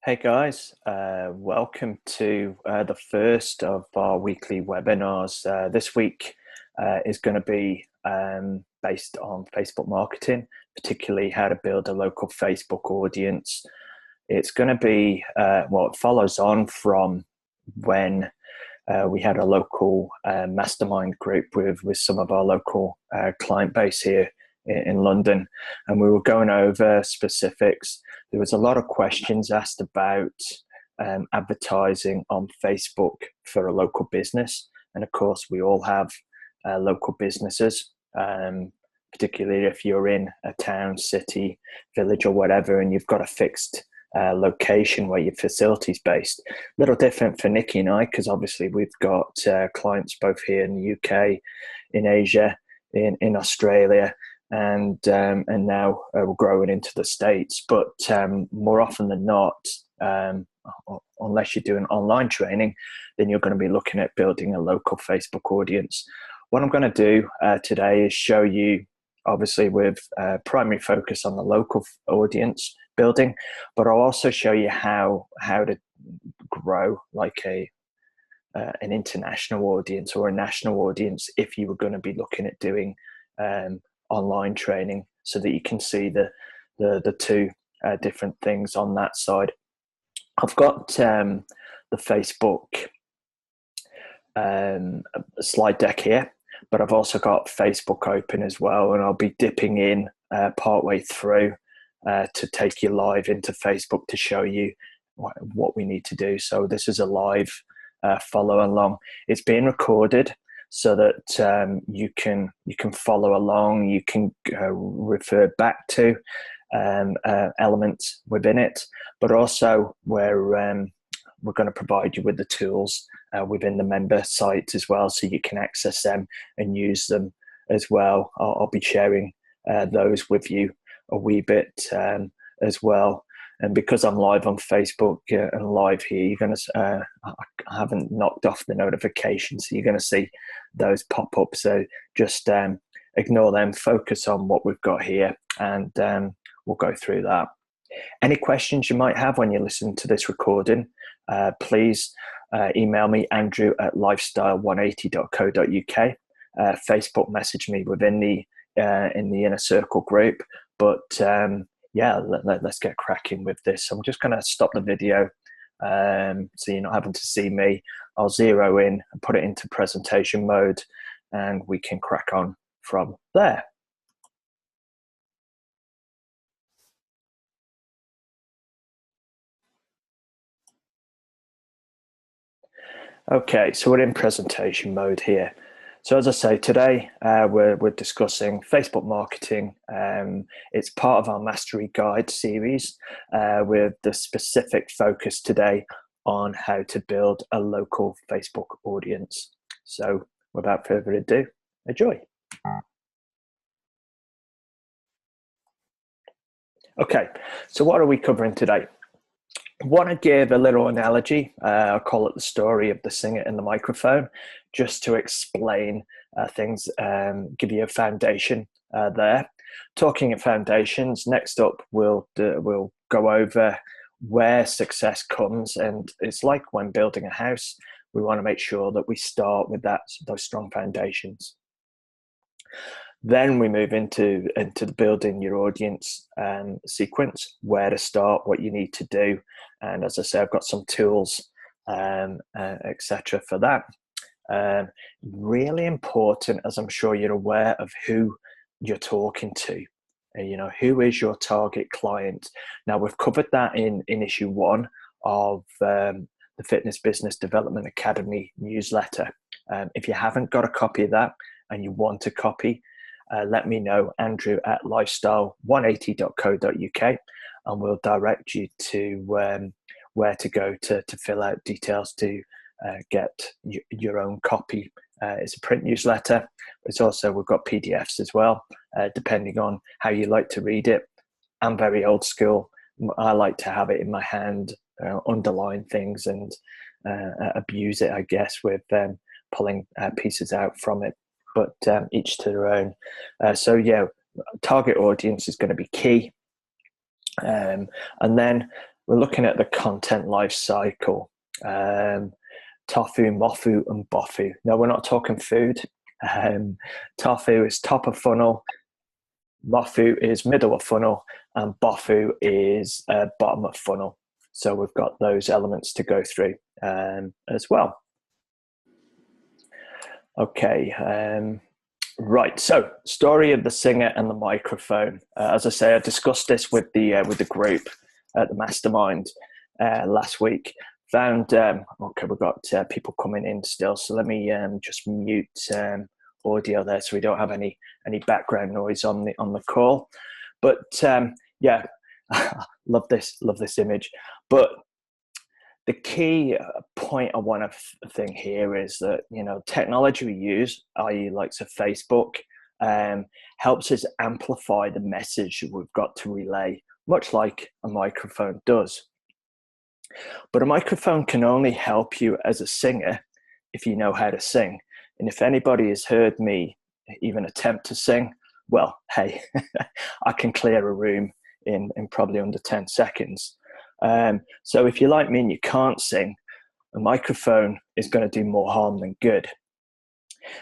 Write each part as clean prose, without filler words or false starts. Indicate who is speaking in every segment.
Speaker 1: Hey guys, welcome to the first of our weekly webinars. This week is going to be based on Facebook marketing, particularly how to build a local Facebook audience. It's going to be, it follows on from when we had a local mastermind group with some of our local client base here in London, and we were going over specifics. There was a lot of questions asked about advertising on Facebook for a local business, and of course we all have local businesses, particularly if you're in a town, city, village or whatever, and you've got a fixed location where your facility's based. A little different for Nikki and I, because obviously we've got clients both here in the UK, in Asia, in Australia, and now we're growing into the States. But more often than not, unless you're doing online training, then you're going to be looking at building a local Facebook audience. What I'm going to do today is show you, obviously with primary focus on the local audience building, but I'll also show you how to grow like an international audience or a national audience if you were going to be looking at doing online training, so that you can see the two different things on that side. I've got the Facebook slide deck here, but I've also got Facebook open as well, and I'll be dipping in partway through to take you live into Facebook to show you what we need to do. So this is a live follow along. It's being recorded so that you can follow along. You can refer back to elements within it, but also we're going to provide you with the tools within the member site as well, so you can access them and use them as well. I'll be sharing those with you a wee bit as well. And because I'm live on Facebook and live here, you're going to, I haven't knocked off the notifications, so you're going to see those pop up. So just ignore them, focus on what we've got here, and we'll go through that. Any questions you might have when you listen to this recording, please email me, andrew@lifestyle180.co.uk. Facebook message me within the in the Inner Circle group. But yeah, let's get cracking with this. I'm just going to stop the video so you're not having to see me. I'll zero in and put it into presentation mode, and we can crack on from there. Okay, so we're in presentation mode here. So as I say, today we're discussing Facebook marketing. It's part of our Mastery Guide series with the specific focus today on how to build a local Facebook audience. So without further ado, enjoy. Okay, so what are we covering today? I want to give a little analogy. I'll call it the story of the singer and the microphone, just to explain things, give you a foundation there. Talking of foundations, next up we'll go over where success comes, and it's like when building a house, we want to make sure that we start with those strong foundations. Then we move into the building your audience sequence, where to start, what you need to do, and as I say, I've got some tools, etc. for that. Really important, as I'm sure you're aware, of who you're talking to. You know, who is your target client? Now, we've covered that in issue 1 of the Fitness Business Development Academy newsletter. If you haven't got a copy of that and you want a copy, let me know, andrew@lifestyle180.co.uk, and we'll direct you to where to go to fill out details to get your own copy. It's a print newsletter. It's also, we've got PDFs as well, depending on how you like to read it. I'm very old school. I like to have it in my hand, underline things and abuse it, I guess, with pulling pieces out from it. But each to their own. So yeah, target audience is going to be key. And then we're looking at the content life cycle. Tofu, mofu, and bofu. No, we're not talking food. Tofu is top of funnel, mofu is middle of funnel, and bofu is bottom of funnel. So we've got those elements to go through as well. Okay, right. So, story of the singer and the microphone. As I say, I discussed this with the group at the mastermind last week. Found okay, we've got people coming in still, so let me just mute audio there so we don't have any background noise on the call. But yeah, love this image. But the key point I want to think here is that, you know, technology we use, i.e. likes of Facebook, helps us amplify the message we've got to relay, much like a microphone does. But a microphone can only help you as a singer if you know how to sing. And if anybody has heard me even attempt to sing, well, hey, I can clear a room in probably under 10 seconds. So if you're like me and you can't sing, a microphone is going to do more harm than good.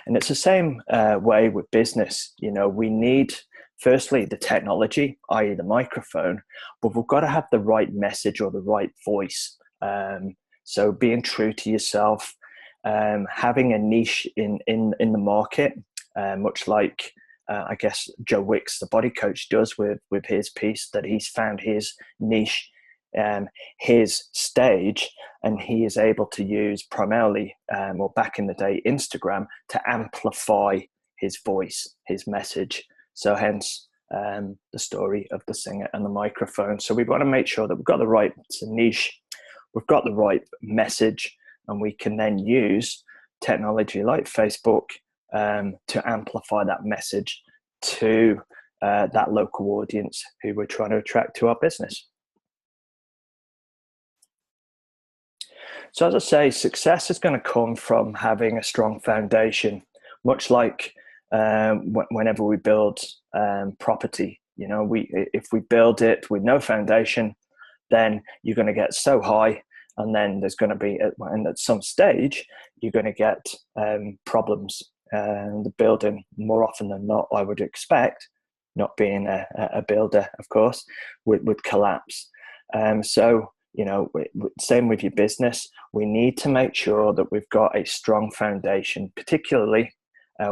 Speaker 1: And it's the same way with business. You know, we need, firstly, the technology, i.e. the microphone, but we've got to have the right message or the right voice. So being true to yourself, having a niche in the market, much like I guess Joe Wicks, the body coach, does with his piece, that he's found his niche, his stage, and he is able to use primarily, or back in the day, Instagram to amplify his voice, his message. So hence the story of the singer and the microphone. So we want to make sure that we've got the right niche, we've got the right message, and we can then use technology like Facebook to amplify that message to that local audience who we're trying to attract to our business. So as I say, success is going to come from having a strong foundation, much like whenever we build property. You know, if we build it with no foundation, then you're going to get so high, and then there's going to be, and at some stage, you're going to get problems. The building, more often than not, I would expect, not being a builder, of course, would collapse. So, you know, same with your business. We need to make sure that we've got a strong foundation, particularly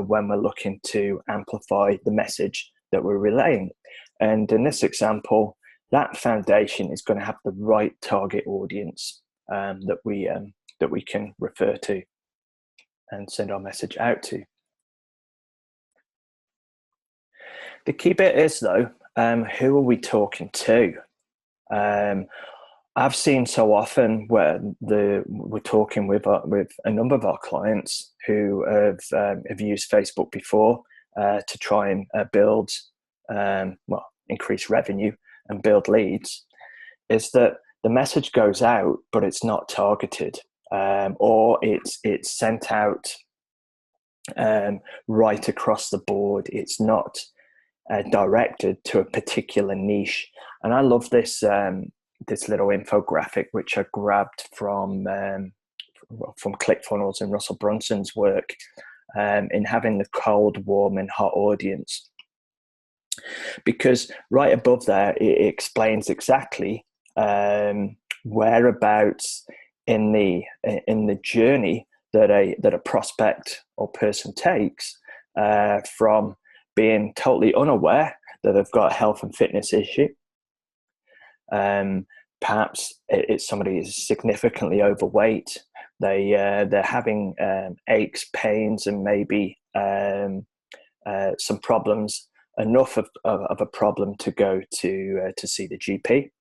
Speaker 1: when we're looking to amplify the message that we're relaying. And in this example, that foundation is going to have the right target audience that we can refer to and send our message out to. The key bit is, though, who are we talking to? I've seen so often where we're talking with a number of our clients who have used Facebook before to try and build, increase revenue and build leads, is that the message goes out, but it's not targeted, or it's sent out right across the board. It's not directed to a particular niche. And I love this this little infographic which I grabbed from ClickFunnels and Russell Brunson's work in having the cold, warm, and hot audience. Because right above there, it explains exactly whereabouts in the journey that a prospect or person takes from being totally unaware that they've got a health and fitness issue. Perhaps it's somebody who's significantly overweight. They're having aches, pains, and maybe some problems. Enough of a problem to go to see the GP.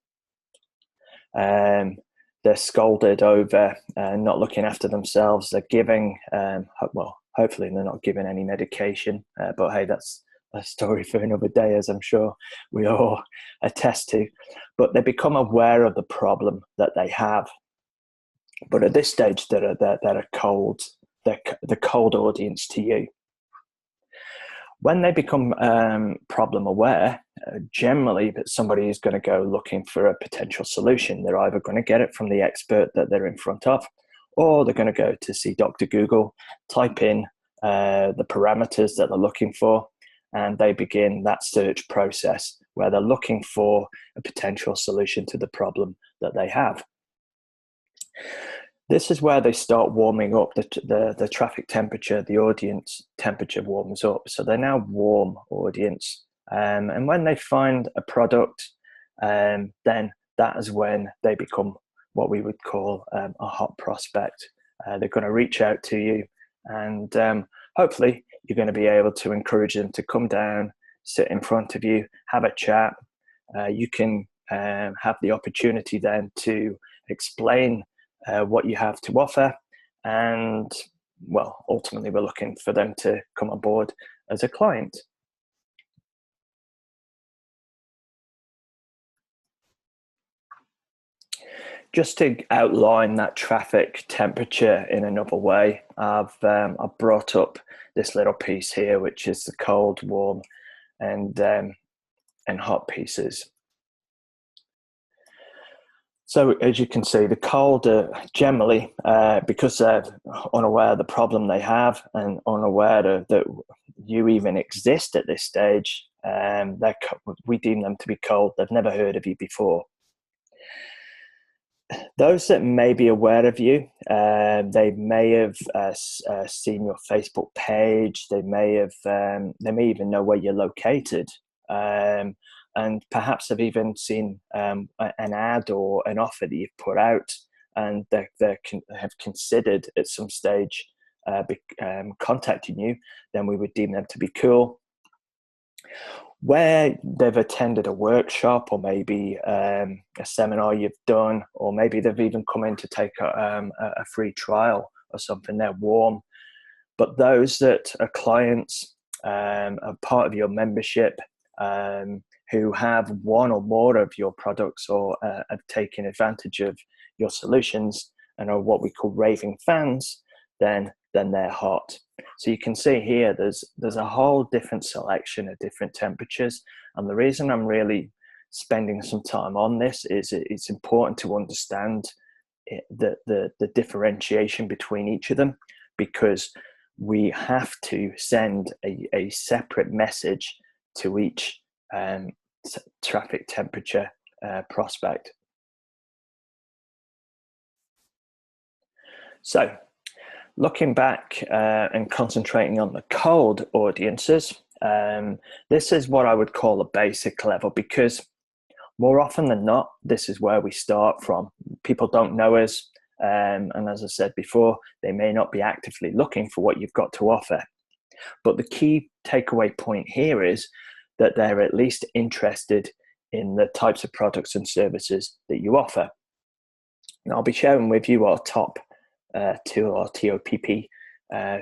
Speaker 1: They're scolded over not looking after themselves. They're giving, hopefully they're not giving any medication, but hey, that's a story for another day, as I'm sure we all attest to. But they become aware of the problem that they have. But at this stage, they're cold. They're the cold audience to you. When they become problem aware, generally, that somebody is going to go looking for a potential solution. They're either going to get it from the expert that they're in front of, or they're going to go to see Dr. Google, type in the parameters that they're looking for, and they begin that search process where they're looking for a potential solution to the problem that they have. This is where they start warming up. The traffic temperature, the audience temperature warms up. So they're now warm audience. And when they find a product, then that is when they become what we would call a hot prospect. They're going to reach out to you, and hopefully you're going to be able to encourage them to come down, sit in front of you, have a chat. You can have the opportunity then to explain what you have to offer, and well, ultimately we're looking for them to come on board as a client. Just to outline that traffic temperature in another way, I've brought up this little piece here, which is the cold, warm, and hot pieces. So as you can see, the cold generally, because they're unaware of the problem they have and unaware that you even exist at this stage, we deem them to be cold. They've never heard of you before. Those that may be aware of you, they may have seen your Facebook page. They may even know where you're located, and perhaps have even seen an ad or an offer that you've put out, and they have considered at some stage contacting you. Then we would deem them to be cool. Where they've attended a workshop, or maybe a seminar you've done, or maybe they've even come in to take a free trial or something, they're warm. But those that are clients, are part of your membership, who have one or more of your products, or have taken advantage of your solutions and are what we call raving fans, then they're hot. So you can see here there's a whole different selection of different temperatures, and the reason I'm really spending some time on this is it's important to understand the differentiation between each of them, because we have to send a separate message to each traffic temperature prospect. So looking back and concentrating on the cold audiences, this is what I would call a basic level, because more often than not, this is where we start from. People don't know us, and as I said before, they may not be actively looking for what you've got to offer. But the key takeaway point here is that they're at least interested in the types of products and services that you offer. And I'll be sharing with you our top tool, our TOPP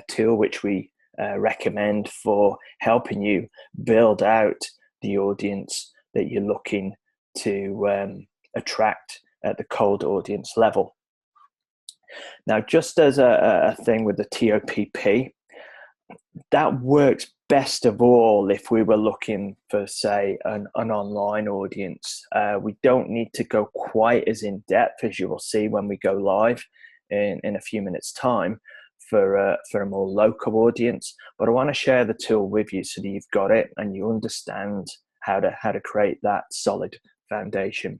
Speaker 1: tool, which we recommend for helping you build out the audience that you're looking to attract at the cold audience level. Now, just as a thing with the TOPP, that works best of all if we were looking for, say, an online audience. We don't need to go quite as in depth as you will see when we go live in a few minutes' time for a more local audience. But I want to share the tool with you so that you've got it and you understand how to create that solid foundation.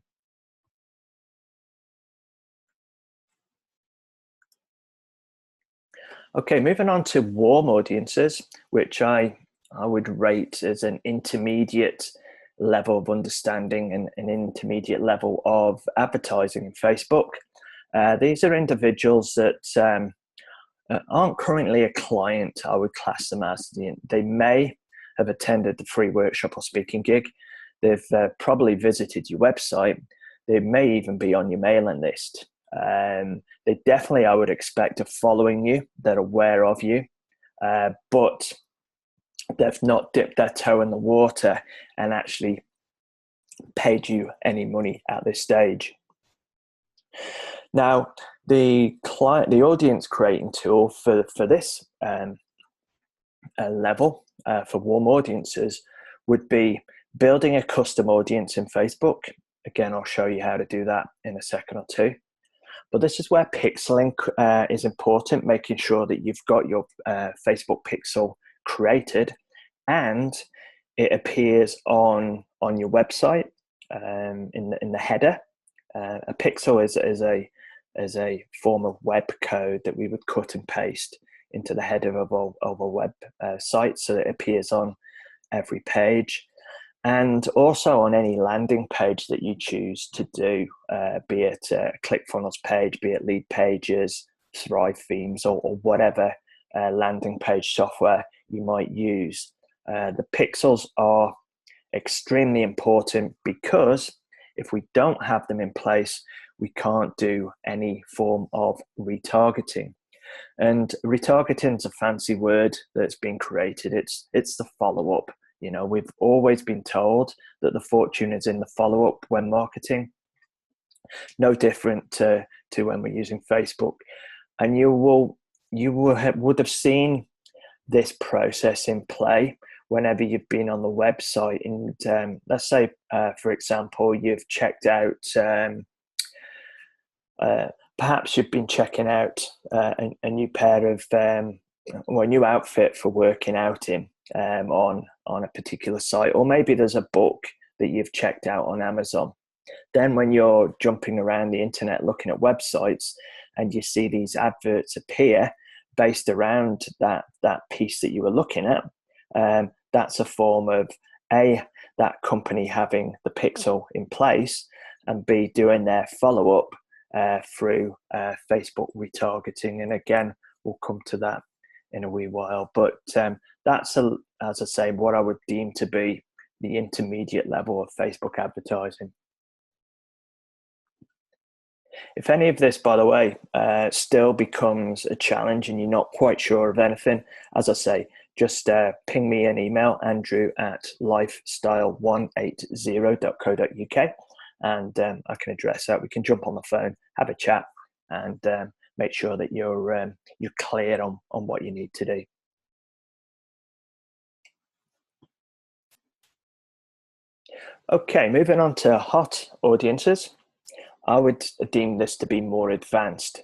Speaker 1: Okay, moving on to warm audiences, which I would rate as an intermediate level of understanding and an intermediate level of advertising in Facebook. These are individuals that aren't currently a client, I would class them as. They may have attended the free workshop or speaking gig. They've probably visited your website. They may even be on your mailing list. They definitely, I would expect, are following you. They're aware of you, but they've not dipped their toe in the water and actually paid you any money at this stage. Now, the audience creating tool for this level for warm audiences would be Building a custom audience in Facebook. Again, I'll show you how to do that in a second or two. But this is where pixeling is important, making sure that you've got your Facebook pixel created and it appears on your website in the header. A pixel is a form of web code that we would cut and paste into the header of a web site, so that it appears on every page, and also on any landing page that you choose to do, be it a ClickFunnels page, be it Leadpages, Thrive Themes, or whatever landing page software you might use. The pixels are extremely important, because if we don't have them in place, we can't do any form of retargeting. And retargeting is a fancy word that's been created. It's the follow-up. You know, we've always been told that the fortune is in the follow-up when marketing. No different to when we're using Facebook. And you would have seen this process in play whenever you've been on the website. And let's say, for example, you've checked out, perhaps you've been checking out a new pair of, or a new outfit for working out in on a particular site, or maybe there's a book that you've checked out on Amazon. Then when you're jumping around the internet looking at websites and you see these adverts appear based around that piece that you were looking at, that's a form of A, that company having the pixel in place, and B, doing their follow-up through Facebook retargeting. And again, we'll come to that in a wee while. But that's, as I say, what I would deem to be the intermediate level of Facebook advertising. If any of this, by the way, still becomes a challenge and you're not quite sure of anything, as I say, just ping me an email, andrew@lifestyle180.co.uk, and I can address that. We can jump on the phone, have a chat, and make sure that you're clear on what you need to do. Okay, moving on to hot audiences. I would deem this to be more advanced.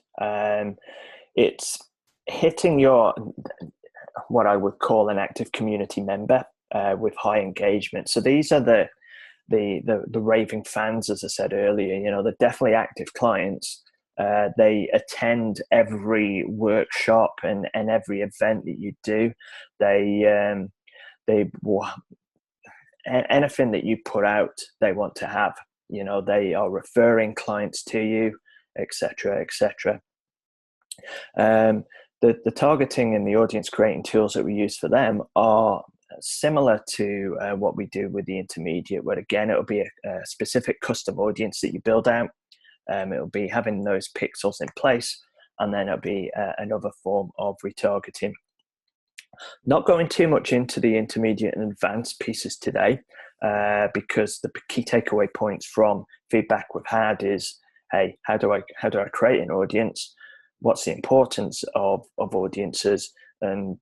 Speaker 1: It's hitting what I would call an active community member with high engagement. So these are the raving fans, as I said earlier. You know, they're definitely active clients. They attend every workshop and every event that you do. They anything that you put out, they want to have. You know, they are referring clients to you, etc., etc. The targeting and the audience creating tools that we use for them are similar to what we do with the intermediate, where again, it'll be a specific custom audience that you build out. It'll be having those pixels in place, and then it'll be another form of retargeting. Not going too much into the intermediate and advanced pieces today, because the key takeaway points from feedback we've had is, hey, how do I create an audience? What's the importance of audiences? And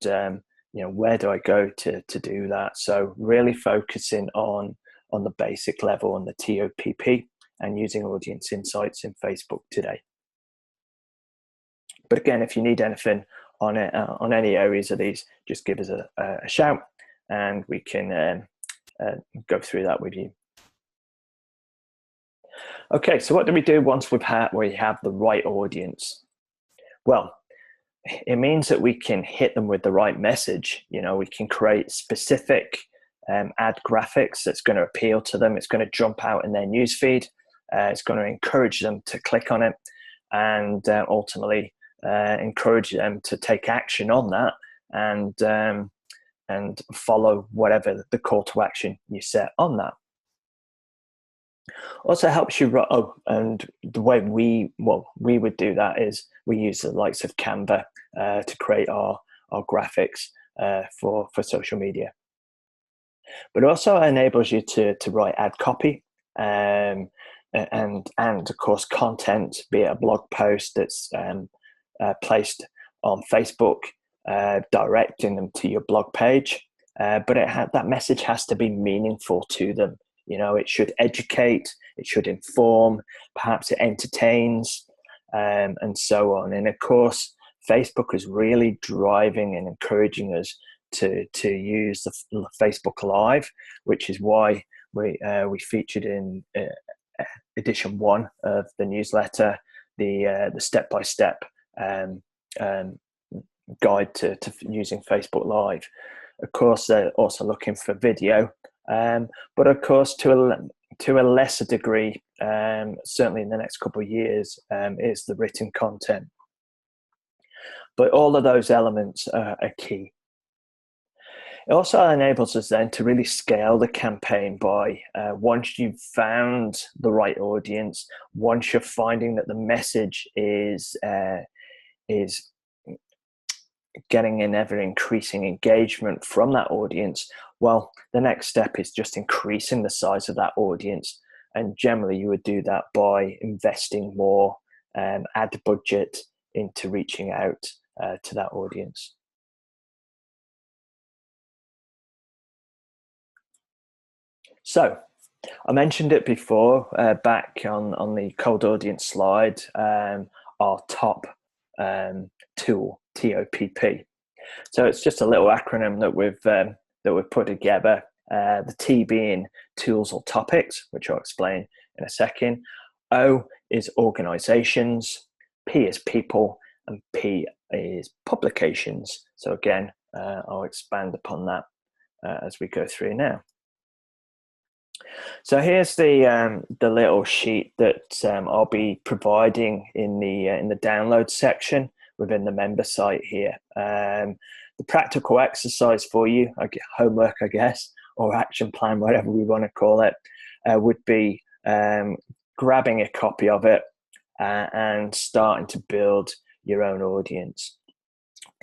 Speaker 1: where do I go to do that? So really focusing on the basic level, on the TOPP, and using audience insights in Facebook today. But again, if you need anything on any areas of these, just give us a shout, and we can go through that with you. Okay, so what do we do once we have the right audience? Well, it means that we can hit them with the right message. You know, we can create specific ad graphics that's going to appeal to them. It's going to jump out in their newsfeed. It's going to encourage them to click on it, and ultimately encourage them to take action on that and follow whatever the call to action you set on that. Also helps you, and the way we would do that is we use the likes of Canva to create our graphics for social media. But it also enables you to write ad copy and of course content, be it a blog post that's placed on Facebook, directing them to your blog page. but that message has to be meaningful to them. You know, it should educate, it should inform, perhaps it entertains, and so on. And of course, Facebook is really driving and encouraging us to use the Facebook Live, which is why we featured in edition 1 of the newsletter the step-by-step guide to using Facebook Live. Of course, they're also looking for video, but of course, to a lesser degree, certainly in the next couple of years, is the written content. But all of those elements are key. It also enables us then to really scale the campaign by once you've found the right audience, once you're finding that the message is getting an ever increasing engagement from that audience, well, the next step is just increasing the size of that audience. And generally you would do that by investing more ad budget into reaching out to that audience. So I mentioned it before back on the cold audience slide, our top tool, TOPP. So it's just a little acronym that we've put together. The T being tools or topics, which I'll explain in a second. O is organizations, P is people, and P is publications. So again, I'll expand upon that as we go through now. So here's the little sheet that I'll be providing in the download section within the member site here. The practical exercise for you, homework, I guess, or action plan, whatever we want to call it, would be grabbing a copy of it and starting to build your own audience.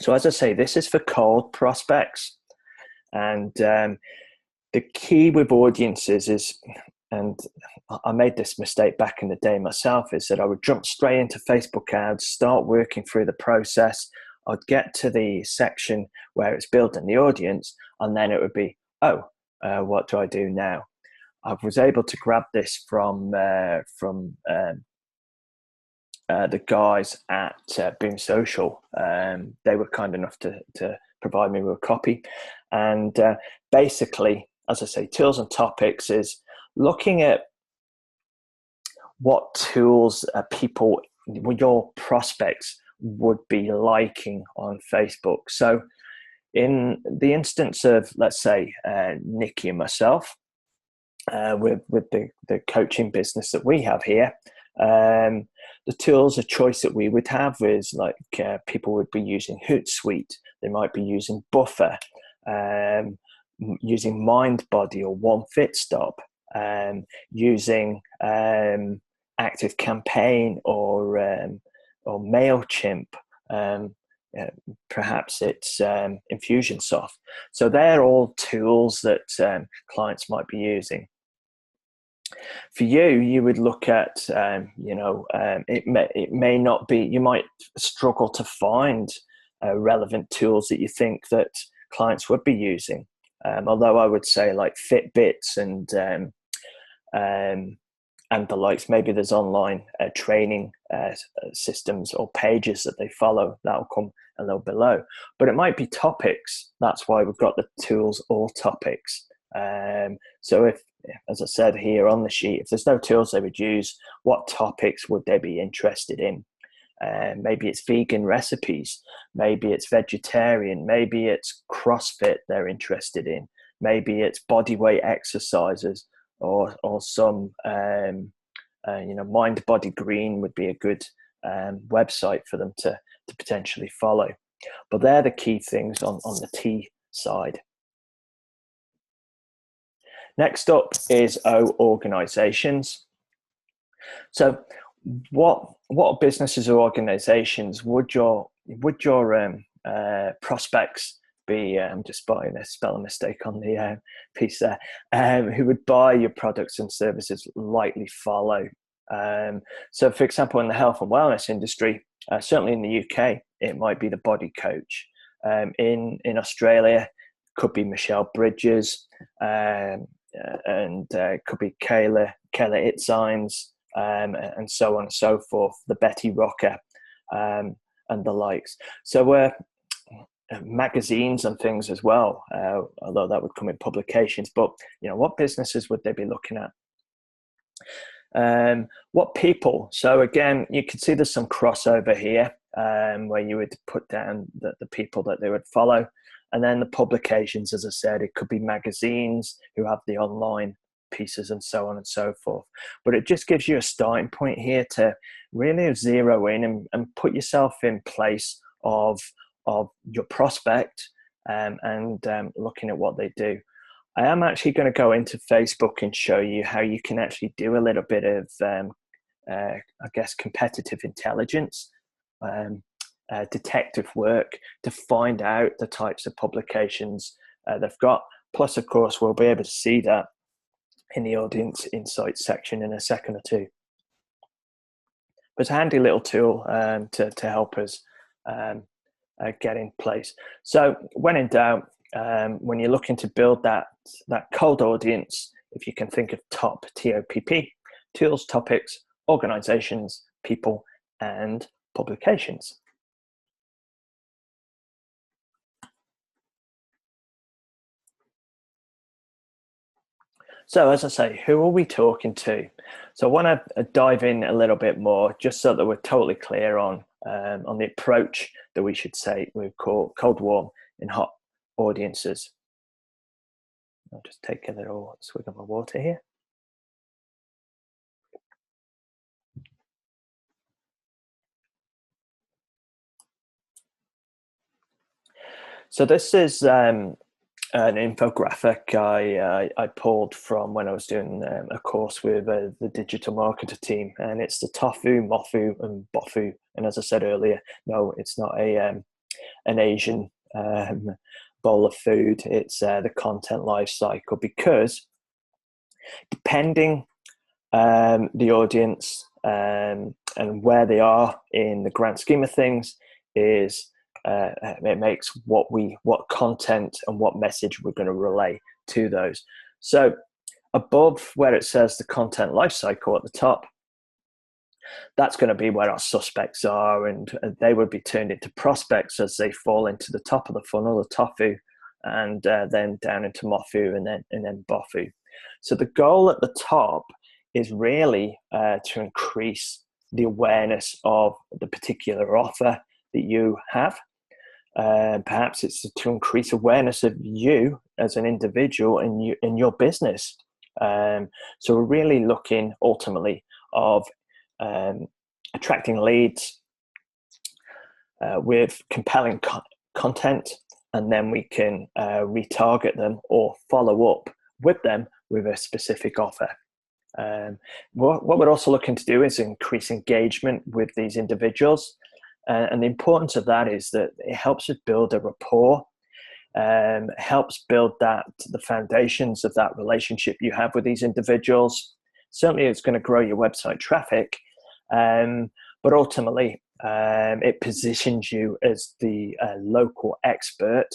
Speaker 1: So as I say, this is for cold prospects, and the key with audiences is, and I made this mistake back in the day myself, is that I would jump straight into Facebook ads, start working through the process. I'd get to the section where it's building the audience, and then it would be, what do I do now? I was able to grab this from the guys at Boom Social. They were kind enough to provide me with a copy. And basically, as I say, tools and topics is looking at what tools people, your prospects, would be liking on Facebook. So in the instance of, let's say, Nikki and myself, with the coaching business that we have here, the tools of choice that we would have is like people would be using Hootsuite, they might be using Buffer, using MindBody or OneFitStop, using ActiveCampaign or MailChimp, perhaps it's Infusionsoft. So they're all tools that clients might be using. For you, you would look at, it may not be, you might struggle to find relevant tools that you think that clients would be using. Although I would say like Fitbits and the likes, maybe there's online training systems or pages that they follow that will come a little below. But it might be topics. That's why we've got the tools or topics. So if, as I said here on the sheet, if there's no tools they would use, what topics would they be interested in? Maybe it's vegan recipes, maybe it's vegetarian, maybe it's CrossFit they're interested in, maybe it's bodyweight exercises, or some Mind Body Green would be a good website for them to potentially follow. But they're the key things on the T side. Next up is O, organizations. So what businesses or organizations would your prospects be, I'm just spotting a spelling mistake on the piece there, who would buy your products and services likely follow? So for example, in the health and wellness industry, certainly in the UK, it might be the Body Coach. In Australia, could be Michelle Bridges, and could be Kayla Itzines, and so on and so forth, the Betty Rocker, and the likes. So magazines and things as well, although that would come in publications. But what businesses would they be looking at? What people? So again, you can see there's some crossover here, where you would put down the people that they would follow. And then the publications, as I said, it could be magazines who have the online pieces and so on and so forth. But it just gives you a starting point here to really zero in and put yourself in place of your prospect, and looking at what they do. I am actually going to go into Facebook and show you how you can actually do a little bit of, I guess, competitive intelligence, detective work to find out the types of publications they've got. Plus, of course, we'll be able to see that in the audience insights section in a second or two. But it's a handy little tool to help us get in place. So when in doubt, when you're looking to build that cold audience, if you can think of TOP, TOPP, tools, topics, organizations, people, and publications. So as I say, who are we talking to? So I want to dive in a little bit more, just so that we're totally clear on the approach that we should say we call cold, warm, and hot audiences. I'll just take a little swig of my water here. So this is an infographic I pulled from when I was doing a course with the digital marketer team, and it's the tofu, mofu, and bofu. And as I said earlier, no, it's not an Asian bowl of food. It's the content life cycle, because depending the audience and where they are in the grand scheme of things, is it makes what content and what message we're going to relay to those. So above where it says the content lifecycle at the top, that's going to be where our suspects are, and they would be turned into prospects as they fall into the top of the funnel, the tofu, and then down into mofu, and then bofu. So the goal at the top is really to increase the awareness of the particular offer that you have. Perhaps it's to increase awareness of you as an individual in your business. So we're really looking ultimately of attracting leads with compelling content, and then we can retarget them or follow up with them with a specific offer. What we're also looking to do is increase engagement with these individuals. And the importance of that is that it helps us build a rapport, helps build the foundations of that relationship you have with these individuals. Certainly it's going to grow your website traffic, but ultimately it positions you as the local expert,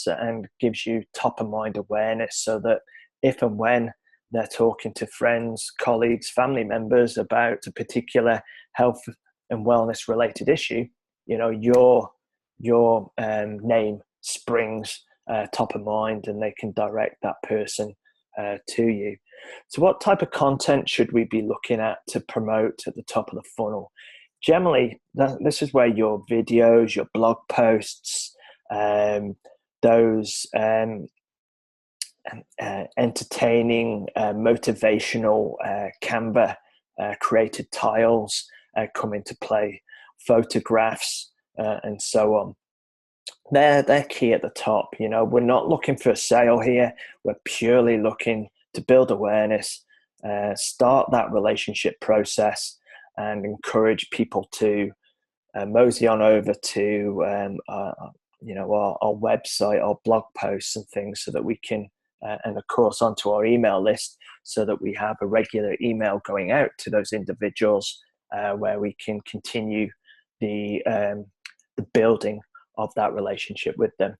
Speaker 1: and gives you top of mind awareness, so that if and when they're talking to friends, colleagues, family members about a particular health and wellness related issue, your name springs top of mind, and they can direct that person to you. So what type of content should we be looking at to promote at the top of the funnel? Generally, this is where your videos, your blog posts, those entertaining, motivational Canva created tiles come into play, photographs, and so on. They're key at the top. We're not looking for a sale here. We're purely looking to build awareness, start that relationship process, and encourage people to mosey on over to our website, our blog posts and things, so that we can, and of course onto our email list, so that we have a regular email going out to those individuals, where we can continue the building of that relationship with them.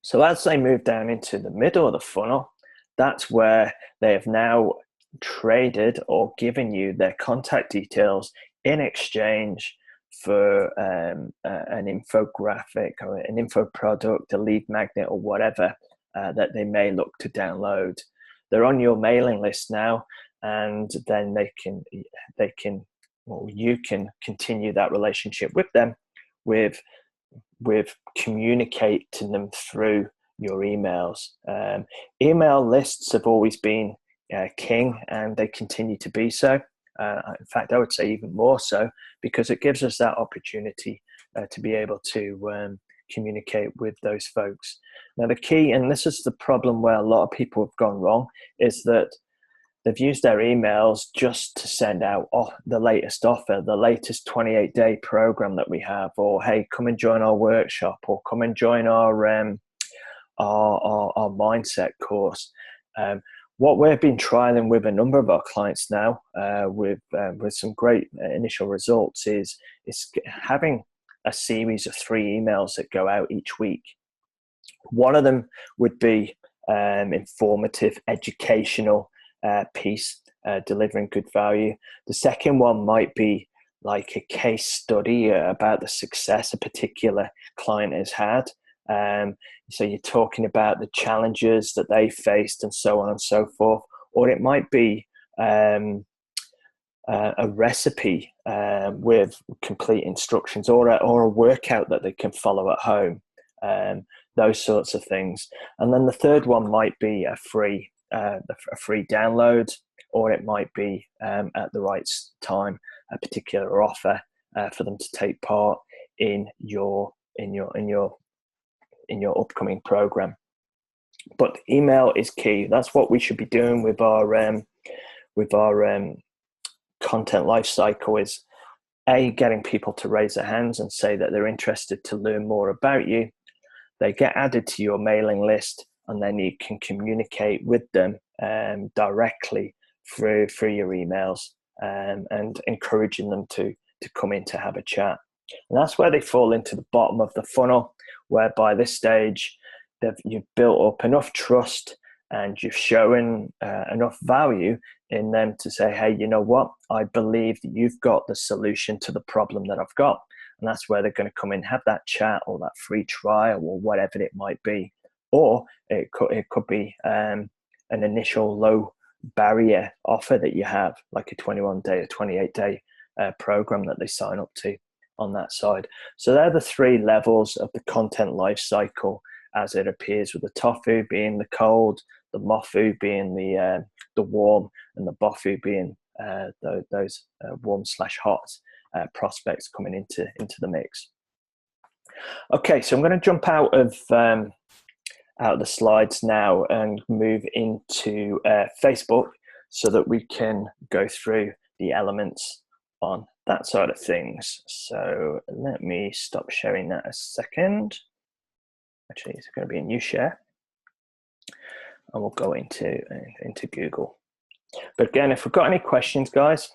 Speaker 1: So as they move down into the middle of the funnel, that's where they have now traded or given you their contact details in exchange for an infographic or an info product, a lead magnet, or whatever that they may look to download. They're on your mailing list now, and then you can continue that relationship with them with communicating them through your emails. Email lists have always been king, and they continue to be so. In fact, I would say even more so, because it gives us that opportunity to be able to communicate with those folks. Now, the key, and this is the problem where a lot of people have gone wrong, is that they've used their emails just to send out the latest offer, the latest 28-day program that we have, or hey, come and join our workshop, or come and join our mindset course. What we've been trialing with a number of our clients now, with some great initial results, is having a series of 3 emails that go out each week. One of them would be informative, educational piece, delivering good value. The second one might be like a case study about the success a particular client has had. So you're talking about the challenges that they faced and so on and so forth. Or it might be a recipe with complete instructions, or a workout that they can follow at home. Those sorts of things. And then the third one might be a free download, or it might be at the right time a particular offer for them to take part in your upcoming program. But email is key. That's what we should be doing with our content life cycle, is getting people to raise their hands and say that they're interested to learn more about you. They get added to your mailing list, and then you can communicate with them directly through your emails, and encouraging them to come in to have a chat. And that's where they fall into the bottom of the funnel, where by this stage you've built up enough trust and you've shown enough value in them to say, hey, you know what, I believe that you've got the solution to the problem that I've got. And that's where they're going to come in, have that chat or that free trial or whatever it might be. Or it could be an initial low barrier offer that you have, like a 21-day or 28-day program that they sign up to on that side. So they're the 3 levels of the content life cycle as it appears, with the tofu being the cold, the mofu being the warm, and the bofu being those warm/hot prospects coming into the mix. Okay, so I'm going to jump out of the slides now and move into Facebook, so that we can go through the elements on that side of things. So let me stop sharing that a second. Actually, it's going to be a new share, and we'll go into Google. But again, if we've got any questions, guys,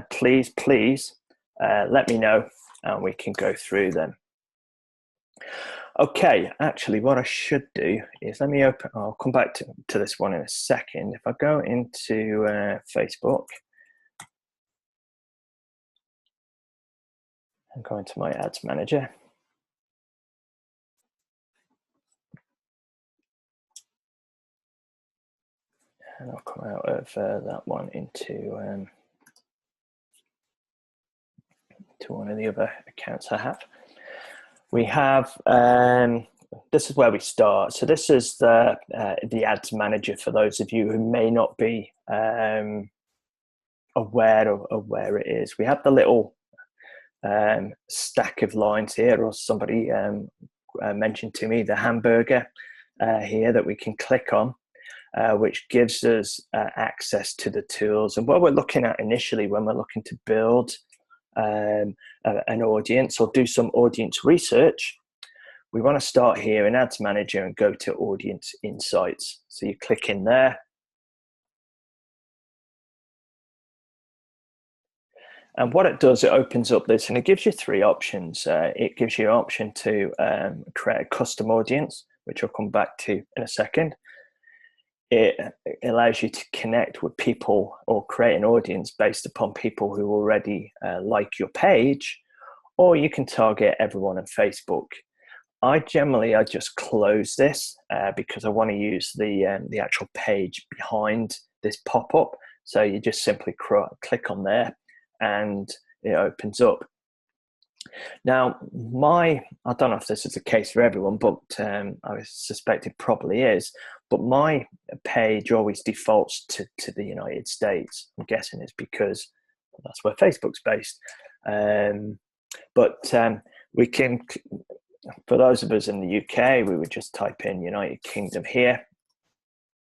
Speaker 1: please let me know, and we can go through them. Okay, actually, what I should do is let me open. I'll come back to this one in a second. If I go into Facebook and go into my ads manager, and I'll come out of that one into to one of the other accounts I have. We have, this is where we start. So this is the ads manager for those of you who may not be aware of where it is. We have the little stack of lines here, or somebody mentioned to me the hamburger here that we can click on, which gives us access to the tools. And what we're looking at initially when we're looking to build an audience or do some audience research, we want to start here in Ads Manager and go to Audience Insights. So you click in there. And what it does, it opens up this, and it gives you 3 options. It gives you an option to create a custom audience, which I'll come back to in a second, it allows you to connect with people or create an audience based upon people who already like your page, or you can target everyone on Facebook. I just close this because I want to use the actual page behind this pop-up. So you just simply click on there and it opens up. Now, I don't know if this is the case for everyone, but I suspect it probably is, but my page always defaults to the United States. I'm guessing it's because that's where Facebook's based. But we can, for those of us in the UK, we would just type in United Kingdom here,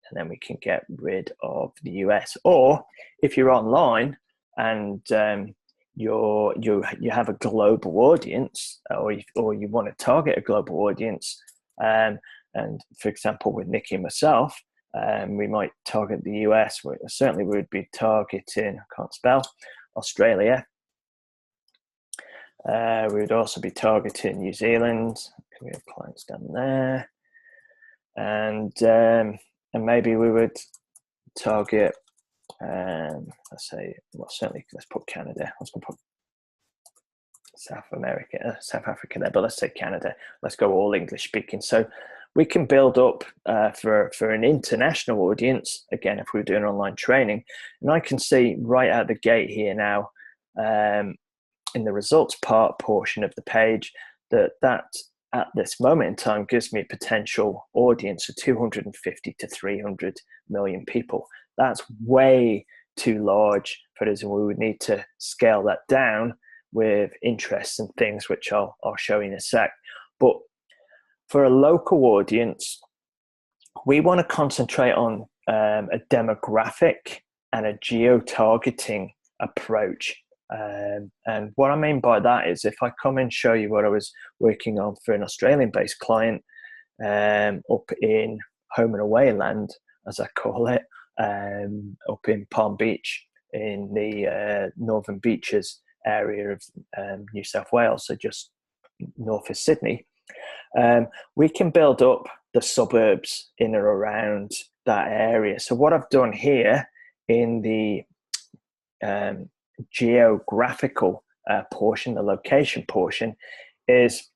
Speaker 1: and then we can get rid of the US. Or if you're online and you have a global audience, or you want to target a global audience, and for example with Nikki and myself, we might target the US. Certainly we would be targeting, I can't spell, Australia. We would also be targeting New Zealand. We have clients down there, and maybe we would target, let's say, well, certainly let's put Canada. I was going to put South Africa there, but let's say Canada. Let's go all English speaking. So we can build up for an international audience, again, if we're doing online training. And I can see right out the gate here now, in the results portion of the page, that at this moment in time gives me a potential audience of 250 to 300 million people. That's way too large for us, and we would need to scale that down with interests and things which I'll show you in a sec. But for a local audience, we want to concentrate on a demographic and a geo-targeting approach. And what I mean by that is, if I come and show you what I was working on for an Australian-based client up in home and away land, as I call it, up in Palm Beach in the Northern Beaches area of New South Wales, so just north of Sydney, we can build up the suburbs in and around that area. So what I've done here in the geographical portion, the location portion, is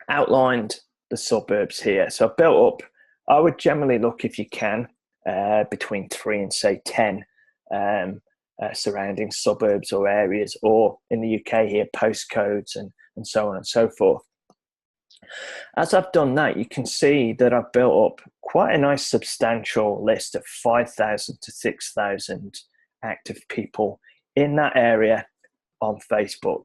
Speaker 1: outlined the suburbs here. So I've built up, I would generally look, if you can, between 3 and say 10 surrounding suburbs or areas, or in the UK here, postcodes and so on and so forth. As I've done that, you can see that I've built up quite a nice substantial list of 5,000 to 6,000 active people in that area on Facebook.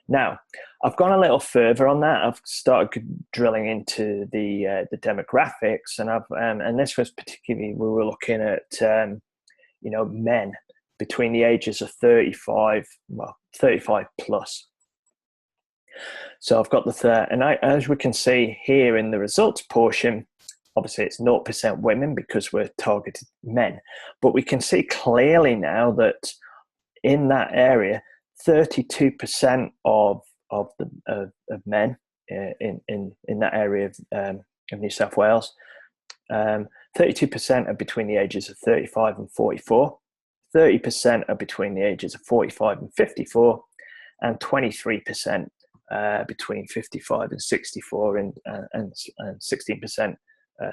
Speaker 1: Now, I've gone a little further on that. I've started drilling into the demographics, and this was particularly, we were looking at men between the ages of 35 plus. So I've got and as we can see here in the results portion, obviously it's 0% women because we're targeted men, but we can see clearly now that in that area, 32% of men in that area of New South Wales, 32% are between the ages of 35 and 44, 30% are between the ages of 45 and 54, and 23% between 55 and 64, and 16%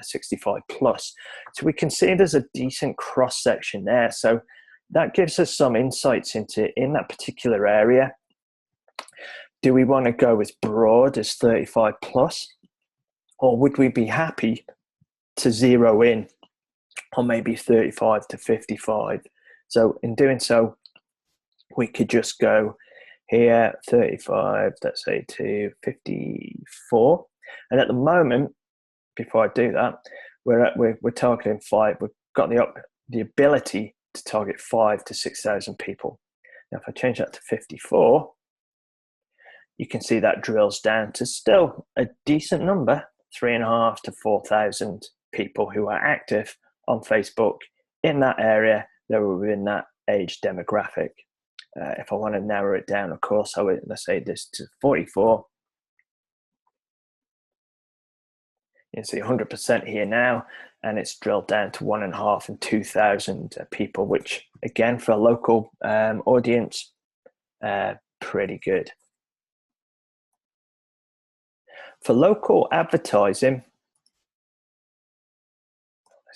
Speaker 1: 65 plus. So we can see there's a decent cross section there. So that gives us some insights into, in that particular area, do we want to go as broad as 35 plus, or would we be happy to zero in on maybe 35 to 55? So in doing so, we could just go here, 35, let's say, to 54. And at the moment, before I do that, we're targeting 5. We've got the ability to target 5,000 to 6,000 people. Now, if I change that to 54, you can see that drills down to still a decent number, 3,500 to 4,000 people who are active on Facebook in that area that were within that age demographic. If I want to narrow it down, of course, let's say this to 44. You see 100% here now, and it's drilled down to 1.5 and 2,000 people, which again for a local audience, pretty good. For local advertising,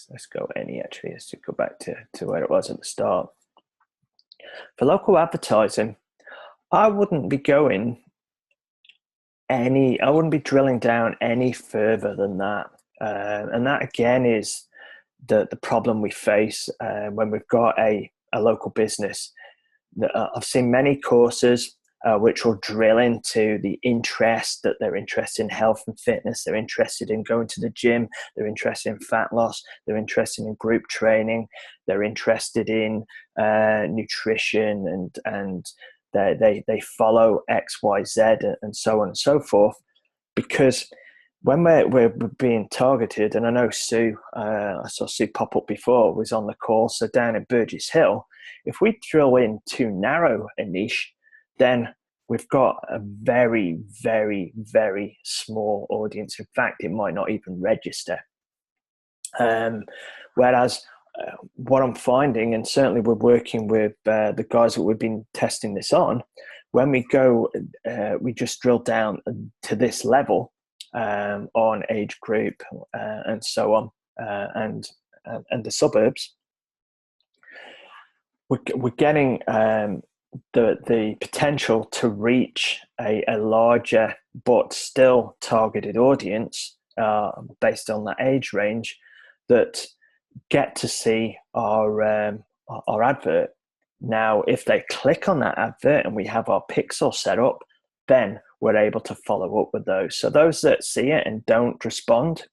Speaker 1: let's go actually, let's go back to where it was at the start. For local advertising, I wouldn't be drilling down any further than that. And that again is the problem we face when we've got a local business. I've seen many courses which will drill into the interest, that they're interested in health and fitness, they're interested in going to the gym, they're interested in fat loss, they're interested in group training, they're interested in nutrition, and they follow X, Y, Z, and so on and so forth. Because when we're being targeted, and I know Sue, I saw Sue pop up before, was on the call, so down in Burgess Hill, if we drill in too narrow a niche, then we've got a very, very, very small audience. In fact, it might not even register. Whereas what I'm finding, and certainly we're working with the guys that we've been testing this on, when we go, we just drill down to this level on age group and so on, and the suburbs, we're getting the potential to reach a larger but still targeted audience based on that age range that get to see our advert. Now, if they click on that advert and we have our pixel set up, then we're able to follow up with those. So those that see it and don't respond,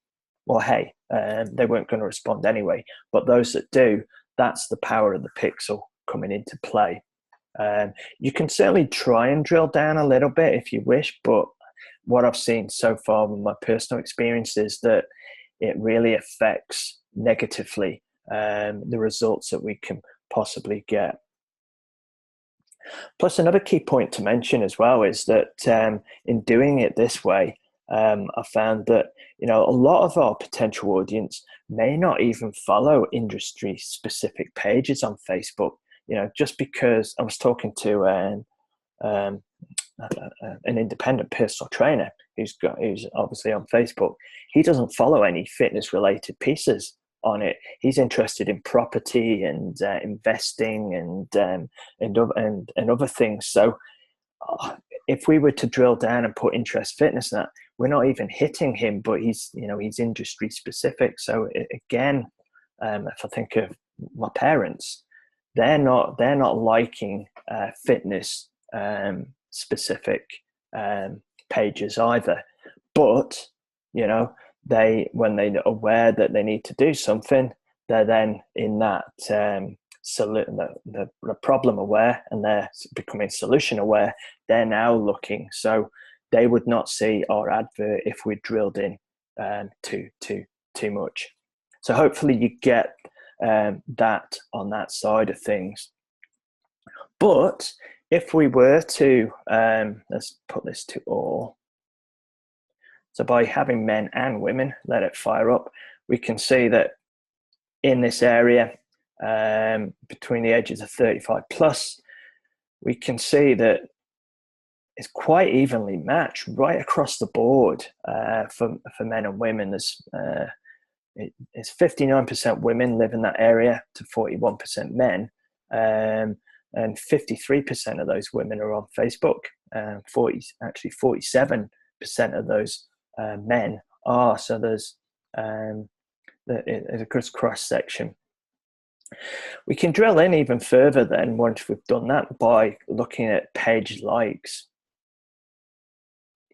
Speaker 1: well, hey, they weren't going to respond anyway. But those that do, that's the power of the pixel coming into play. You can certainly try and drill down a little bit if you wish, but what I've seen so far with my personal experience is that it really affects negatively the results that we can possibly get. Plus, another key point to mention as well is that in doing it this way, I found that a lot of our potential audience may not even follow industry-specific pages on Facebook. Just because I was talking to an independent personal trainer who's obviously on Facebook, he doesn't follow any fitness-related pieces on it. He's interested in property and investing and other things. So if we were to drill down and put interest fitness in that, we're not even hitting him, but he's industry specific. So again, if I think of my parents, they're not liking fitness specific pages either. But when they're aware that they need to do something, they're then in that the problem aware, and they're becoming solution aware. They're now looking, so they would not see our advert if we drilled in too much. So hopefully you get that on that side of things. But if we were to let's put this to all. So by having men and women, let it fire up, we can see that in this area, between the ages of 35 plus, we can see that it's quite evenly matched right across the board for men and women. It's 59% women live in that area to 41% men, and 53% of those women are on Facebook. 47% of those men are. So there's a good cross section. We can drill in even further then once we've done that by looking at page likes.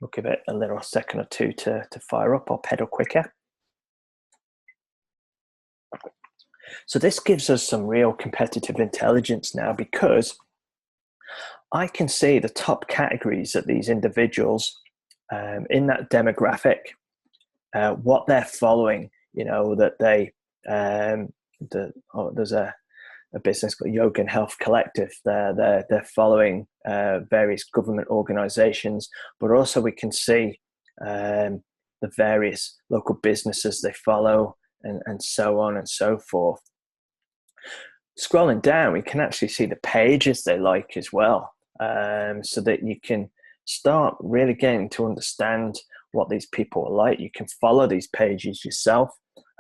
Speaker 1: We'll give it a little second or two to fire up or pedal quicker. So this gives us some real competitive intelligence now, because I can see the top categories that these individuals in that demographic, what they're following, that they, there's a business called Yoga and Health Collective. They're following various government organizations, but also we can see the various local businesses they follow, and so on and so forth. Scrolling down, we can actually see the pages they like as well, so that you can start really getting to understand what these people are like. You can follow these pages yourself.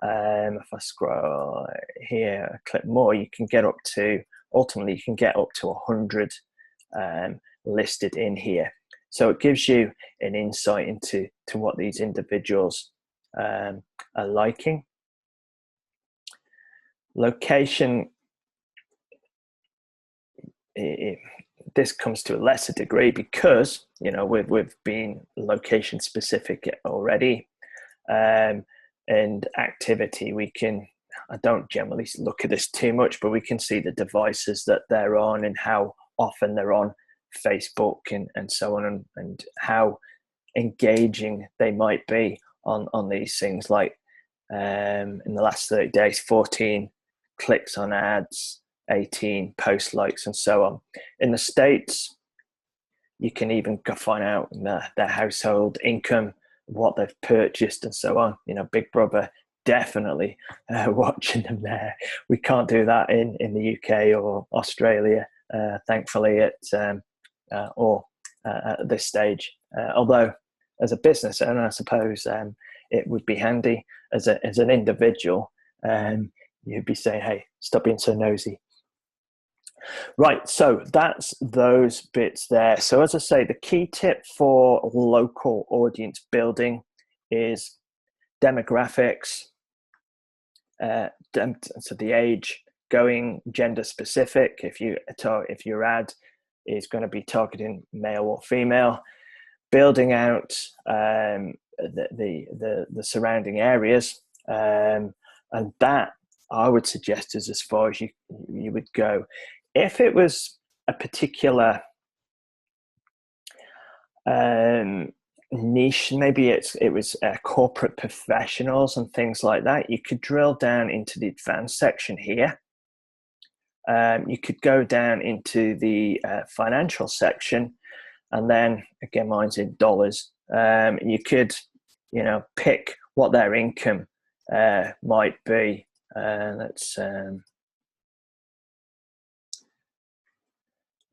Speaker 1: If I scroll here, click more, you can get up to, ultimately you can get up to 100 listed in here. So it gives you an insight into what these individuals are liking. Location, this comes to a lesser degree because, you know, we've been location specific already. And activity, we can, I don't generally look at this too much, but we can see the devices that they're on and how often they're on Facebook and so on, and how engaging they might be on these things. Like in the last 30 days, 14 clicks on ads, 18 post likes, and so on. In the States, you can even go find out their household income, what they've purchased, and so on. You know, Big Brother definitely watching them there. We can't do that in the UK or Australia, thankfully, at this stage. Although, as a business owner, I suppose it would be handy as an individual. You'd be saying, "Hey, stop being so nosy." Right, so that's those bits there. So as I say, the key tip for local audience building is demographics, so the age, going gender specific. If your ad is going to be targeting male or female, building out the surrounding areas, and that I would suggest is as far as you would go. If it was a particular niche, maybe it was corporate professionals and things like that, you could drill down into the advanced section here. You could go down into the financial section, and then again, mine's in dollars. You could, you know, pick what their income might be. Let's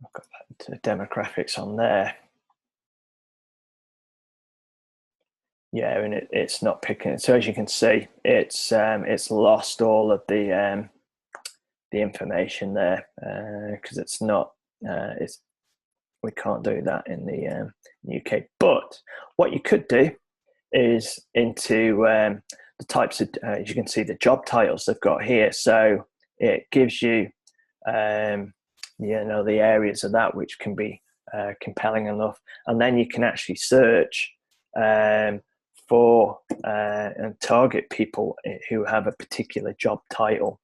Speaker 1: I've got the demographics on there. Yeah, and it's not picking it. So as you can see, it's lost all of the information there because it's not. We can't do that in the UK. But what you could do is into the types of, as you can see, the job titles they've got here. So it gives you, you know, the areas of that which can be compelling enough, and then you can actually search for and target people who have a particular job title.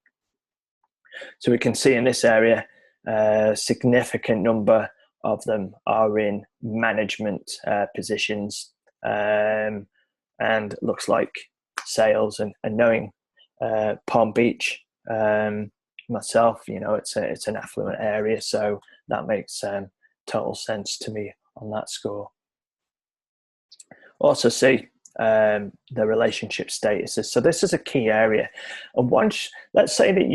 Speaker 1: So we can see in this area, a significant number of them are in management positions, and looks like sales. And knowing Palm Beach, myself, you know, it's an affluent area, so that makes total sense to me on that score. Also see the relationship statuses. So this is a key area, and once, let's say that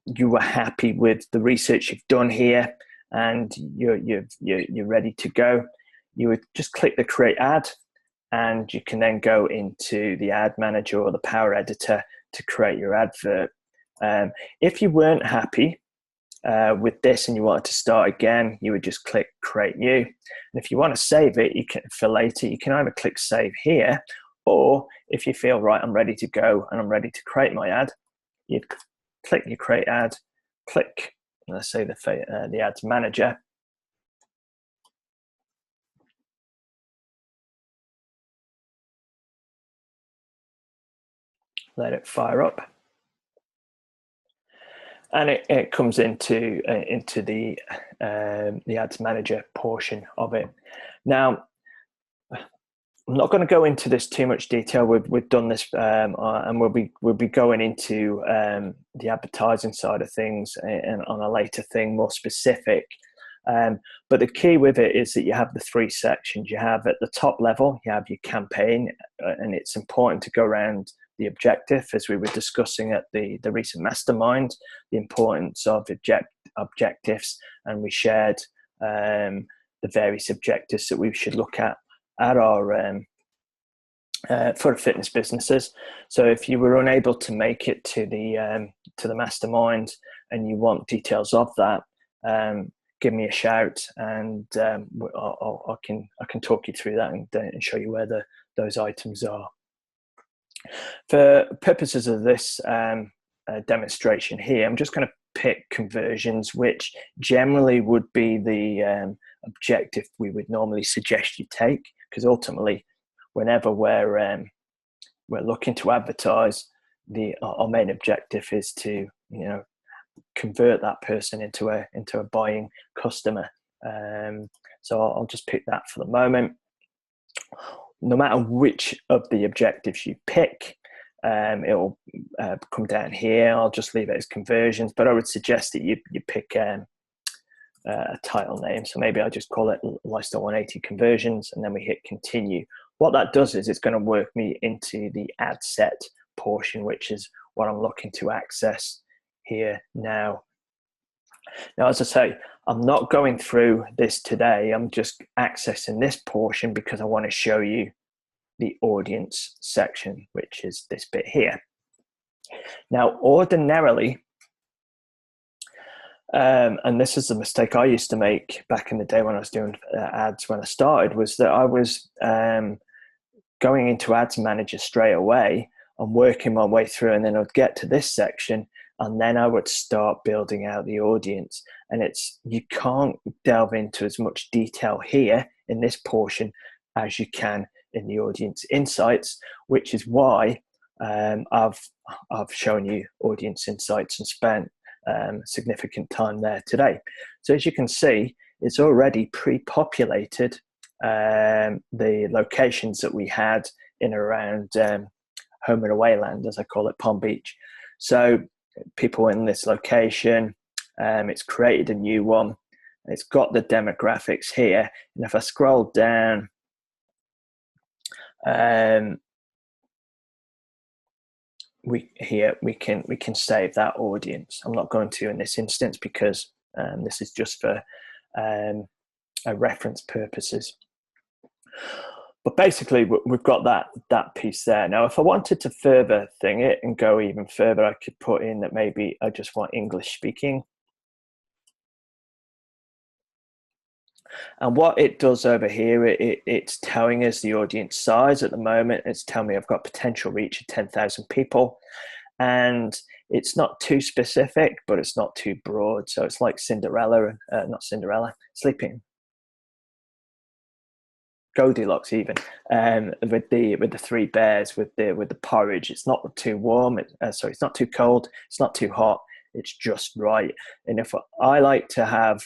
Speaker 1: you were happy with the research you've done here, and you're ready to go, you would just click the create ad, and you can then go into the ad manager or the power editor to create your advert. If you weren't happy with this and you wanted to start again, you would just click create new. And if you want to save it, you can, for later, you can either click save here, or if you feel, right, I'm ready to go and I'm ready to create my ad, you'd click your create ad, click, let's say the ads manager, let it fire up, and it comes into the ads manager portion of it. Now, I'm not going to go into this too much detail. We've done this, and we'll be going into the advertising side of things and on a later thing, more specific. But the key with it is that you have the three sections. You have at the top level, you have your campaign, and it's important to go around the objective, as we were discussing at the recent mastermind, the importance of objectives, and we shared the various objectives that we should look at our for fitness businesses. So if you were unable to make it to the mastermind and you want details of that, give me a shout, and I can talk you through that and show you where those items are. For purposes of this demonstration here, I'm just going to pick conversions, which generally would be the objective we would normally suggest you take, because ultimately, whenever we're looking to advertise, our main objective is to convert that person into a buying customer. So I'll just pick that for the moment. No matter which of the objectives you pick, it'll come down here. I'll just leave it as conversions, but I would suggest that you pick a title name. So maybe I'll just call it Lifestyle 180 Conversions, and then we hit continue. What that does is it's going to work me into the ad set portion, which is what I'm looking to access here now. Now, as I say, I'm not going through this today. I'm just accessing this portion because I want to show you the audience section, which is this bit here. Now, ordinarily, and this is the mistake I used to make back in the day when I was doing ads when I started, was that I was going into Ads Manager straight away and working my way through, and then I'd get to this section, and then I would start building out the audience. And you can't delve into as much detail here in this portion as you can in the audience insights, which is why I've shown you audience insights and spent significant time there today. So as you can see, it's already pre-populated the locations that we had in around home and away land, as I call it, Palm Beach. So people in this location, it's created a new one. It's got the demographics here, and if I scroll down, we can save that audience. I'm not going to in this instance because this is just for reference purposes. But basically, we've got that piece there. Now, if I wanted to further thing it and go even further, I could put in that maybe I just want English speaking. And what it does over here, it's telling us the audience size at the moment. It's telling me I've got potential reach of 10,000 people. And it's not too specific, but it's not too broad. So it's like Cinderella, not Cinderella, Sleeping Goldilocks even, with the three bears, with the porridge. It's not too warm. It's not too cold. It's not too hot. It's just right. And if I like to have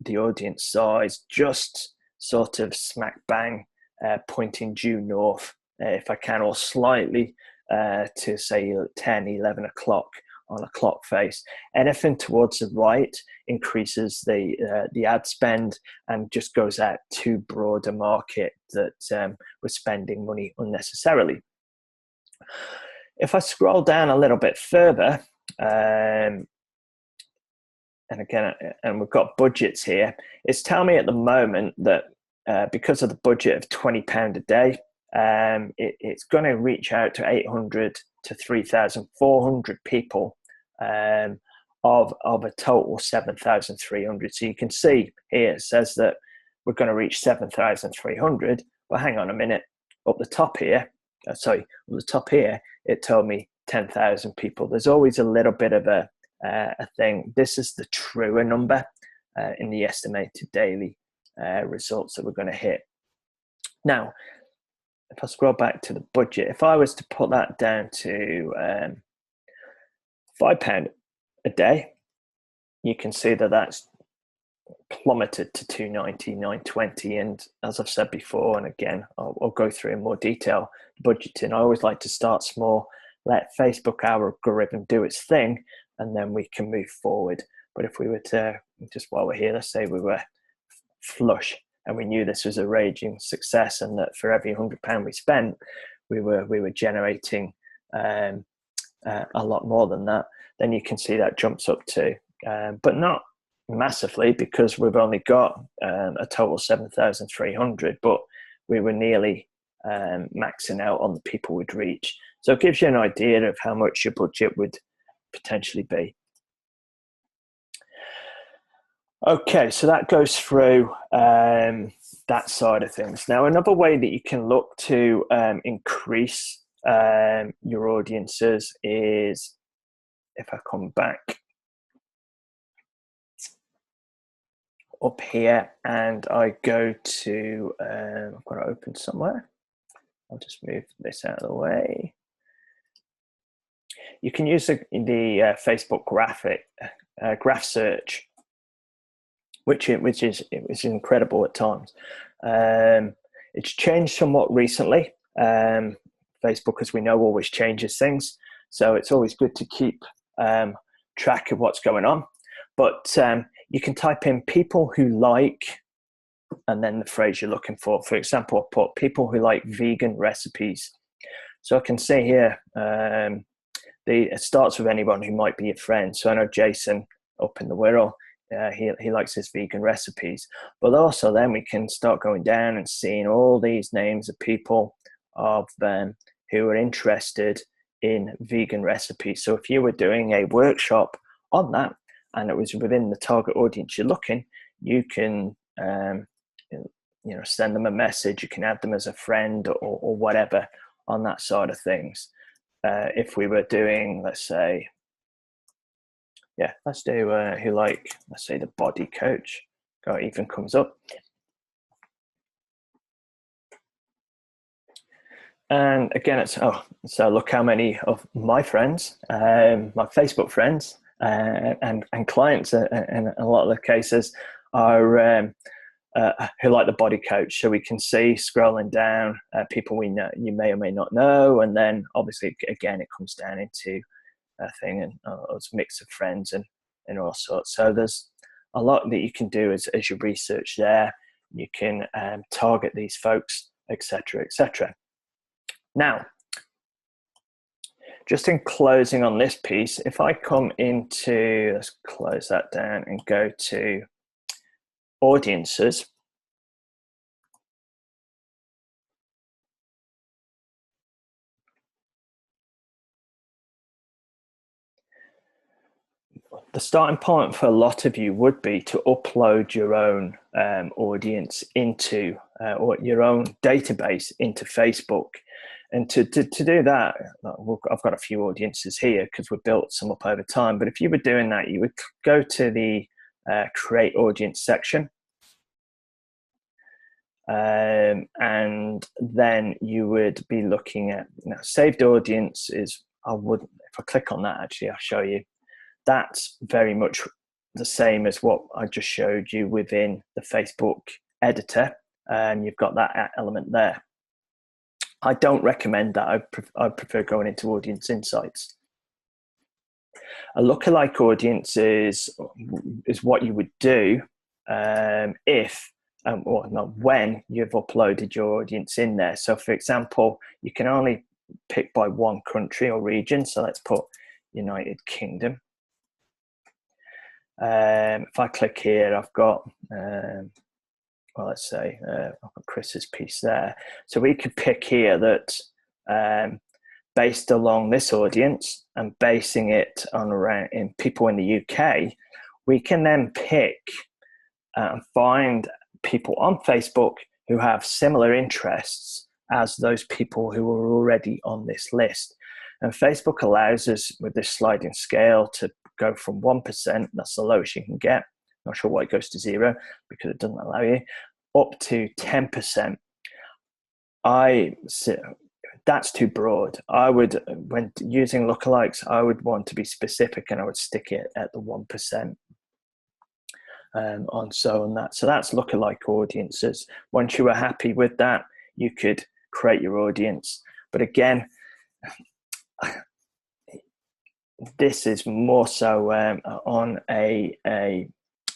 Speaker 1: the audience size just sort of smack bang pointing due north, if I can, or slightly to say 10, 11 o'clock on a clock face. Anything towards the right increases the ad spend and just goes out too broad a market that we're spending money unnecessarily. If I scroll down a little bit further, and again, and we've got budgets here, it's telling me at the moment that because of the budget of £20 a day, it's going to reach out to 800 to 3,400 people of a total 7,300. So you can see here it says that we're going to reach 7,300. Well, hang on a minute. Up the top here, it told me 10,000 people. There's always a little bit of a thing. This is the truer number in the estimated daily results that we're going to hit. Now, if I scroll back to the budget, if I was to put that down to £5 a day, you can see that that's plummeted to 290, 920. And as I've said before, and again, I'll go through in more detail, budgeting. I always like to start small, let Facebook algorithm do its thing, and then we can move forward. But if we were to, just while we're here, let's say we were flush and we knew this was a raging success, and that for every £100 we spent, we were generating a lot more than that, then you can see that jumps up to, but not massively, because we've only got a total 7,300, but we were nearly maxing out on the people we'd reach. So it gives you an idea of how much your budget would potentially be. Okay, so that goes through that side of things. Now, another way that you can look to increase your audiences is, if I come back up here and I go to, I've got to open somewhere. I'll just move this out of the way. You can use the Facebook graph search, which is incredible at times. It's changed somewhat recently. Facebook, as we know, always changes things, so it's always good to keep track of what's going on. But you can type in people who like, and then the phrase you're looking for. For example, I'll put people who like vegan recipes. So I can see here, it starts with anyone who might be a friend. So I know Jason up in the Wirral, he likes his vegan recipes. But also then we can start going down and seeing all these names of people of them who are interested in vegan recipes. So if you were doing a workshop on that and it was within the target audience you're looking, you can send them a message, you can add them as a friend or whatever on that side of things. If we were doing, let's say, let's do who like, let's say, the body coach. It even comes up. And again, it's, so look how many of my friends, my Facebook friends and clients in a lot of the cases are who like the body coach. So we can see, scrolling down, people we know, you may or may not know. And then obviously, again, it comes down into a thing, and it's a mix of friends and all sorts. So there's a lot that you can do as you research there. You can target these folks, etc., etc. Now, just in closing on this piece, if I come into, let's close that down and go to audiences. The starting point for a lot of you would be to upload your own audience into, or your own database into Facebook. And to do that, I've got a few audiences here because we've built some up over time. But if you were doing that, you would go to the create audience section. And then you would be looking at, saved audience is, if I click on that, actually, I'll show you. That's very much the same as what I just showed you within the Facebook editor. And you've got that element there. I don't recommend that. I prefer going into audience insights. A lookalike audience is what you would do if, or not, when you've uploaded your audience in there. So for example, you can only pick by one country or region. So let's put United Kingdom. If I click here, I've got, well, let's say I've got Chris's piece there. So we could pick here that based along this audience and basing it on around in people in the UK, we can then pick and find people on Facebook who have similar interests as those people who are already on this list. And Facebook allows us with this sliding scale to go from 1%, that's the lowest you can get, not sure why it goes to 0 because it doesn't allow you, up to 10%. That's too broad. I would, when using lookalikes, I would want to be specific, and I would stick it at the 1% on that. So that's lookalike audiences. Once you were happy with that, you could create your audience. But again, this is more so on a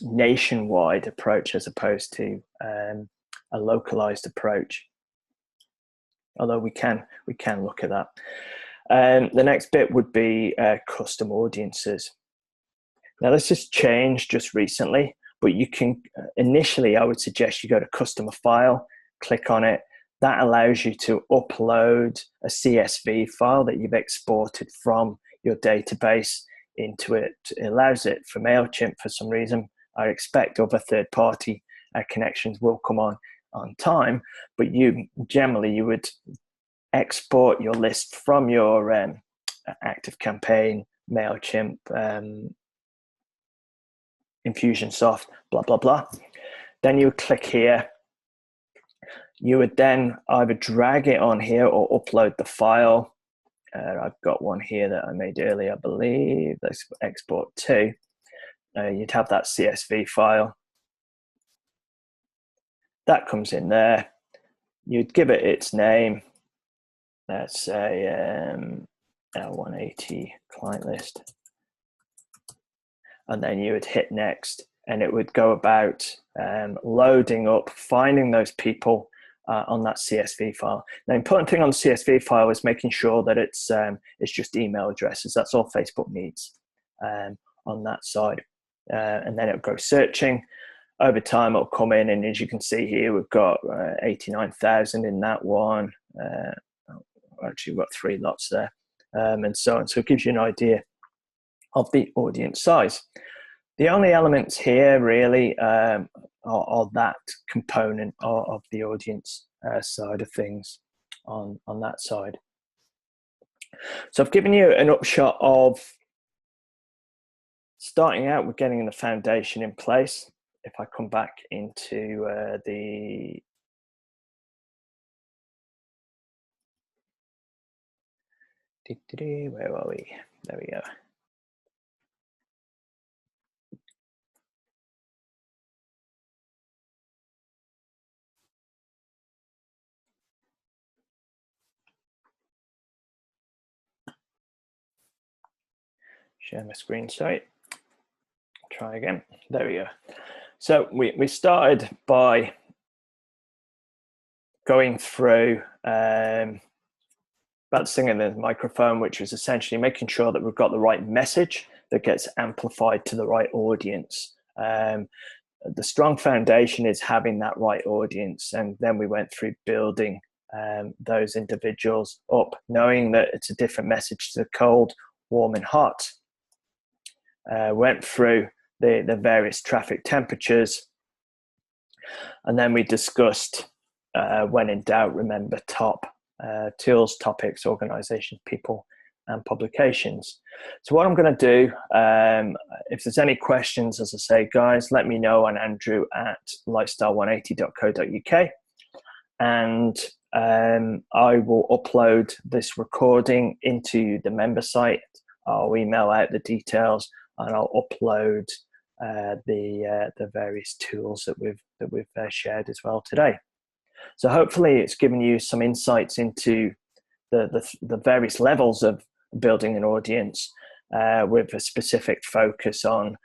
Speaker 1: nationwide approach as opposed to a localized approach. Although we can look at that. The next bit would be custom audiences. Now this has changed just recently, but you can initially, I would suggest you go to customer file, click on it. That allows you to upload a CSV file that you've exported from your database into it. It allows it for MailChimp for some reason. I expect other third-party connections will come on time, but you would export your list from your ActiveCampaign, MailChimp, Infusionsoft, blah, blah, blah. Then you would click here. You would then either drag it on here or upload the file. I've got one here that I made earlier, I believe. Let's export to. You'd have that CSV file. That comes in there. You'd give it its name. Let's say L180 client list. And then you would hit next, and it would go about loading up, finding those people on that CSV file. The important thing on the CSV file is making sure that it's just email addresses. That's all Facebook needs on that side. And then it'll go searching. Over time, it'll come in, and as you can see here, we've got 89,000 in that one. Actually, we've got 3 lots there, and so on. So it gives you an idea of the audience size. The only elements here really are that component of the audience side of things on that side. So I've given you an upshot of starting out with getting the foundation in place. If I come back into where are we? There we go. Share my screen, sorry. Try again. There we go. So we started by going through balancing in the microphone, which was essentially making sure that we've got the right message that gets amplified to the right audience. The strong foundation is having that right audience, and then we went through building those individuals up, knowing that it's a different message to cold, warm, and hot. Went through the various traffic temperatures, and then we discussed when in doubt, remember top tools, topics, organizations, people, and publications. So what I'm going to do, if there's any questions, as I say, guys, let me know on andrew@lifestyle180.co.uk, and I will upload this recording into the member site. I'll email out the details, and I'll upload the various tools that we've shared as well today. So hopefully it's given you some insights into the various levels of building an audience with a specific focus on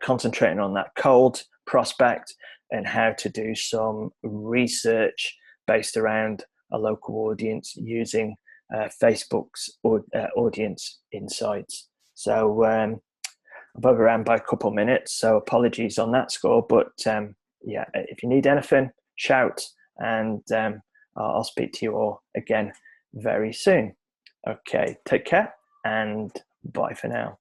Speaker 1: concentrating on that cold prospect and how to do some research based around a local audience using Facebook's audience insights. So I've overran by a couple of minutes, so apologies on that score. But yeah, if you need anything, shout, and I'll speak to you all again very soon. Okay, take care, and bye for now.